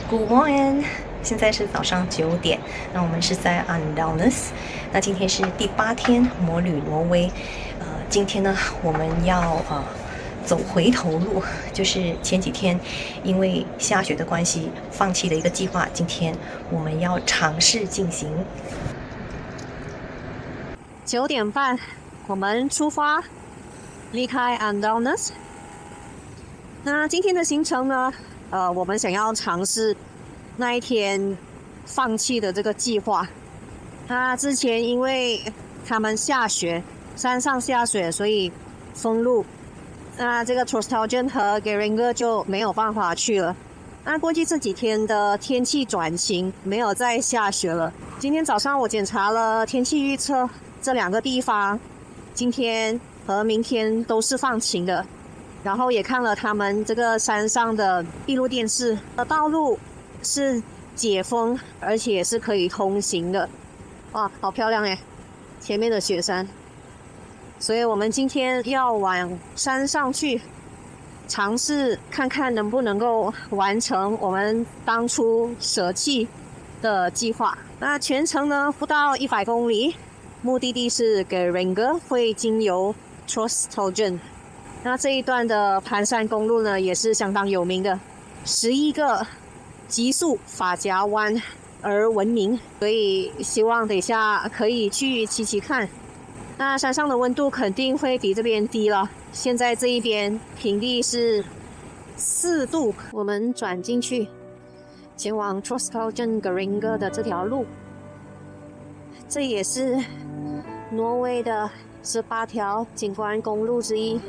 Good morning，现在是早上9点。那我们是在 Andalus， 那今天是第8天摩旅挪威。今天呢，我们要走回头路，就是前几天因为下雪的关系放弃的一个计划，今天我们要尝试进行。9点半，我们出发，离开 Andalus。那今天的行程呢？我们想要尝试那一天放弃的这个计划。之前因为他们下雪，山上下雪，所以封路。那这个 Trostalgen 和 Geringer 就没有办法去了。那估计这几天的天气转晴，没有再下雪了。今天早上我检查了天气预测，这2个地方今天和明天都是放晴的。然后也看了他们这个山上的闭路电视，道路是解封，而且是可以通行的。哇，好漂亮耶！前面的雪山，所以我们今天要往山上去，尝试看看能不能够完成我们当初舍弃的计划。那全程呢不到100公里，目的地是 Geringer， 会经由 Trostalgen。那这一段的盘山公路呢，也是相当有名的，11个极速发夹弯而闻名，所以希望等一下可以去骑骑看。那山上的温度肯定会比这边低了，现在这一边平地是4度，我们转进去，前往 Trostalgen Geringer 的这条路，这也是挪威的18条景观公路之一。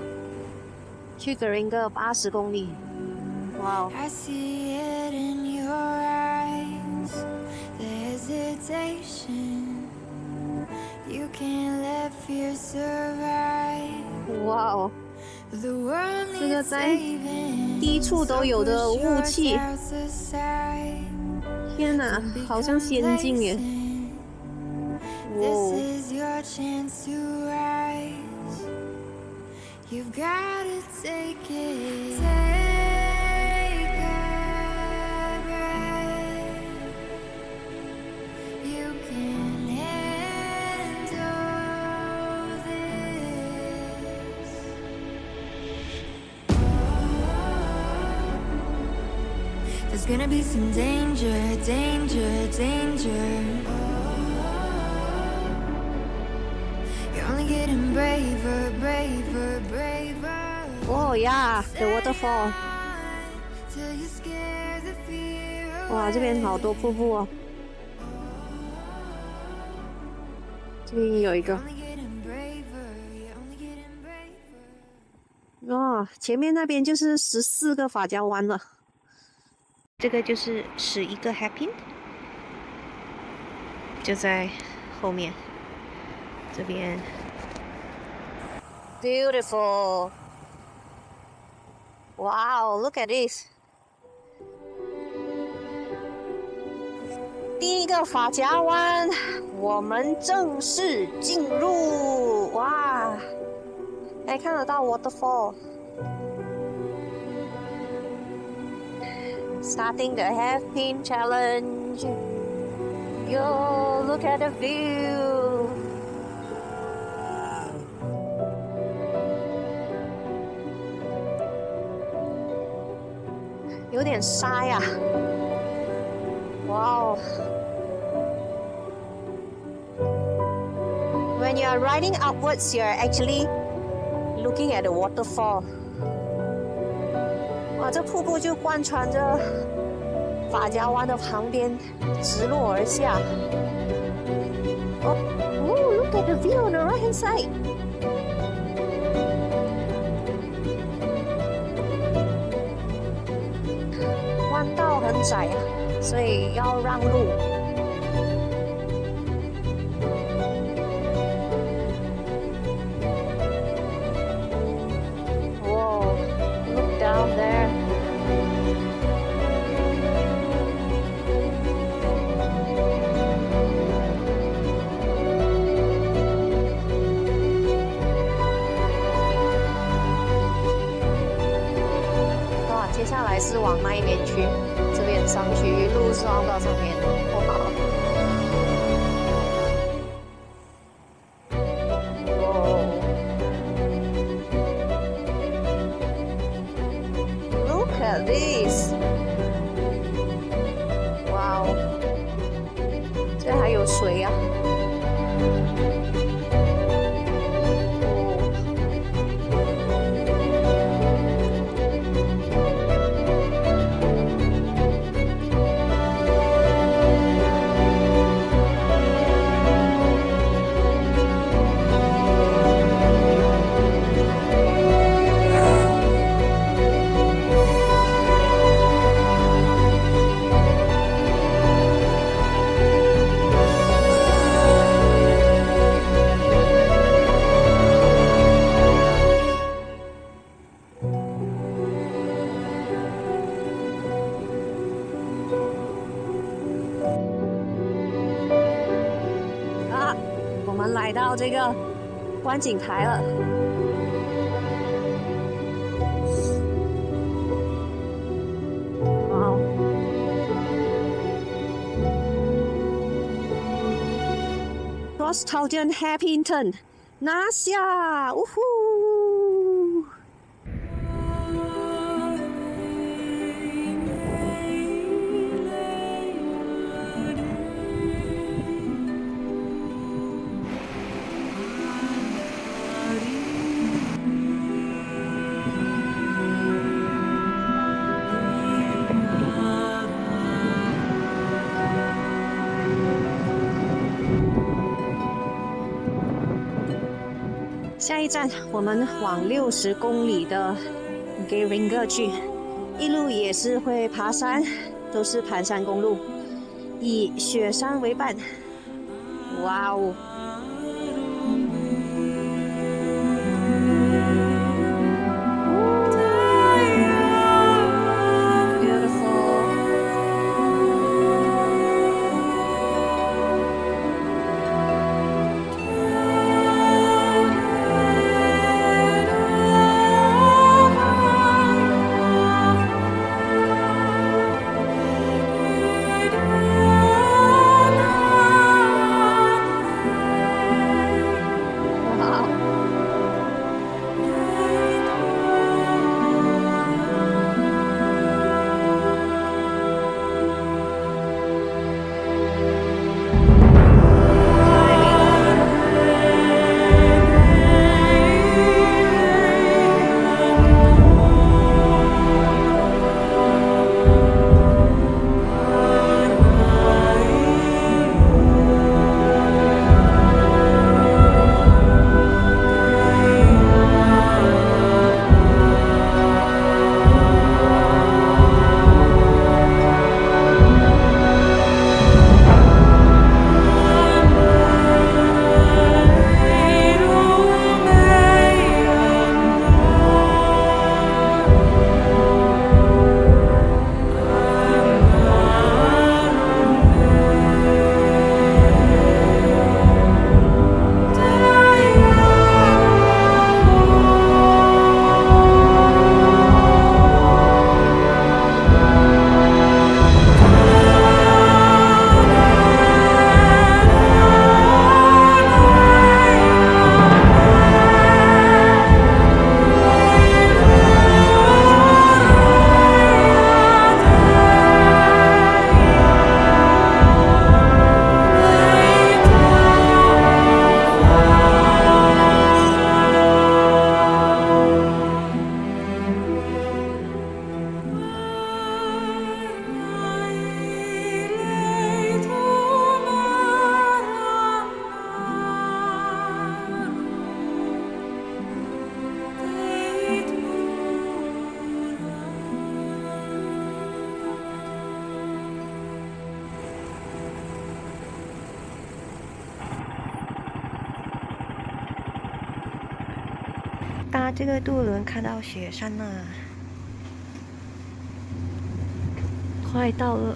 去 Geringer 80公里，哇哦！ I see it in your eyes, the hesitation. You can't let fear survive. 哇哦！ The world 这个 needs 在 saving. 低处都有的雾气， Push yourself aside. 天哪，好像仙境耶！ This 哦， is your chance to rise. You've got to take it. Take a breath. You can handle this. There's gonna be some danger, danger, danger. You're only getting braver, braver, braver. 哦呀 ，The waterfall， Till you scare the fear 哇，这边好多瀑布哦。这边有一个， Only getting braver, you're only getting braver. 哦，前面那边就是14个发夹弯了。这个就是11个 hairpin， 就在后面。这边 beautiful， wow， look at this， 第一个发夹弯，我们正式进入，哇，还看得到 waterfall。 Starting the hairpin challenge. Yo, look at the view. 有点沙呀，哇哦 ！When you are riding upwards, you are actually looking at the waterfall. 哇，这瀑布就贯穿着发夹湾的旁边，直落而下。哦 ，look at the view on the right hand side. 弯道很窄啊，所以要让路。Whoa, look down there. 哇，接下下来是往那一边去，这边上去路上到这边，哇！Look at this！ 哇哦，这还有水啊！我们来到这个观景台了。哇哦！Crosstown Happington， 拿下！呜呼！下一站，我们往60公里的 Geringa 去，一路也是会爬山，都是盘山公路，以雪山为伴。哇哦！搭这个渡轮看到雪山了，快到了。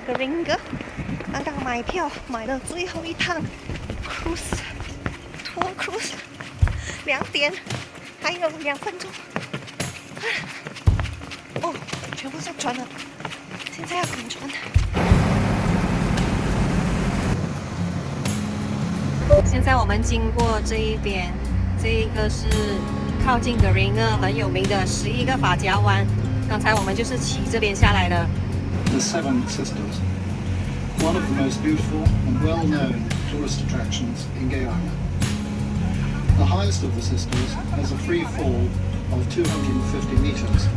Geringa，刚刚买票买了最后一趟 tour cruise， 2点，还有2分钟。哦，全部上船了，现在要赶船。现在我们经过这一边，这一个是靠近 Geringa 很有名的11个发夹湾。刚才我们就是骑这边下来的。The Seven Sisters, one of the most beautiful and well-known tourist attractions in Guyana. The highest of the sisters has a free fall of 250 meters.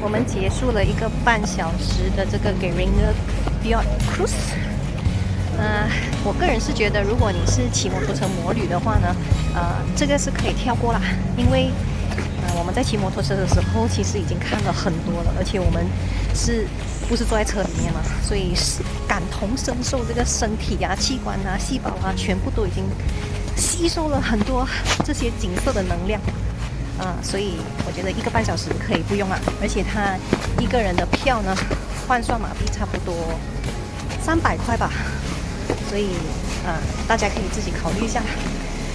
我们结束了1个半小时的这个 Geringa Fjord Cruise。我个人是觉得，如果你是骑摩托车摩旅的话呢，这个是可以跳过啦，因为我们在骑摩托车的时候，其实已经看了很多了，而且我们不是坐在车里面嘛，所以是感同身受，这个身体啊、器官啊、细胞啊，全部都已经吸收了很多这些景色的能量。所以我觉得1个半小时可以不用啊，而且他1个人的票呢，换算马币差不多300块吧，所以大家可以自己考虑一下。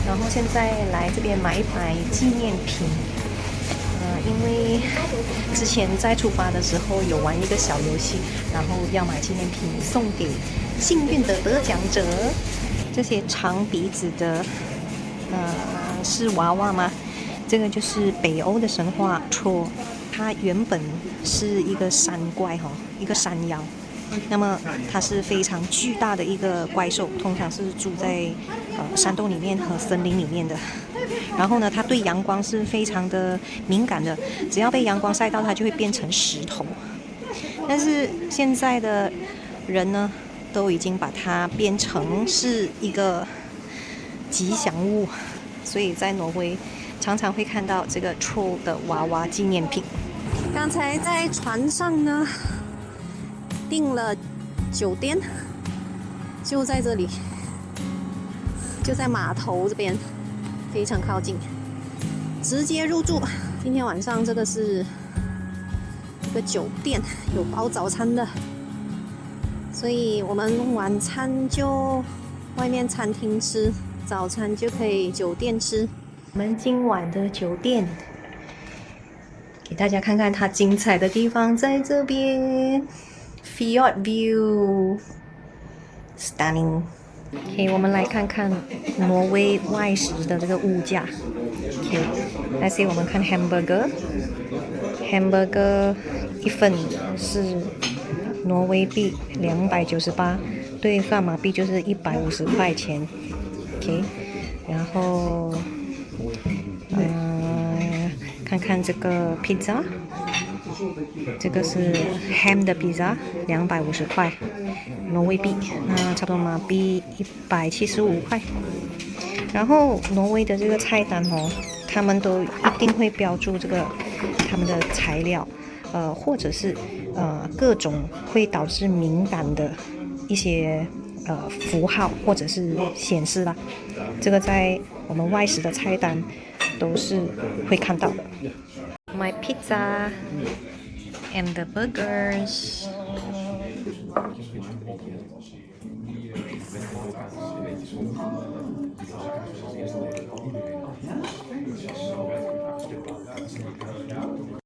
然后现在来这边买纪念品，因为之前在出发的时候有玩一个小游戏，然后要买纪念品送给幸运的得奖者。这些长鼻子的，是娃娃吗？这个就是北欧的神话 troll， 它原本是一个山怪一个山妖。那么它是非常巨大的一个怪兽，通常是住在山洞里面和森林里面的。然后呢，它对阳光是非常的敏感的，只要被阳光晒到，它就会变成石头。但是现在的人呢，都已经把它变成是一个吉祥物，所以在挪威常常会看到这个 troll 的娃娃纪念品。刚才在船上呢，订了酒店，就在这里，就在码头这边，非常靠近，直接入住。今天晚上这个是一个酒店，有包早餐的，所以我们晚餐就外面餐厅吃，早餐就可以酒店吃。我们今晚的酒店，给大家看看它精彩的地方，在这边 Fjord View Stunning。 OK， 我们来看看挪威外食的这个物价。OK， 来先我们看 hamburger 一份是挪威币298，兑换马币就是150块钱。OK， 然后看看这个 pizza， 这个是 ham 的 pizza 250块挪威币，那差不多马币175块。然后挪威的这个菜单他们都一定会标注这个他们的材料，或者是各种会导致敏感的一些符号或者是显示啦，这个在我们外食的菜单都是会看到的。My pizza and the burgers.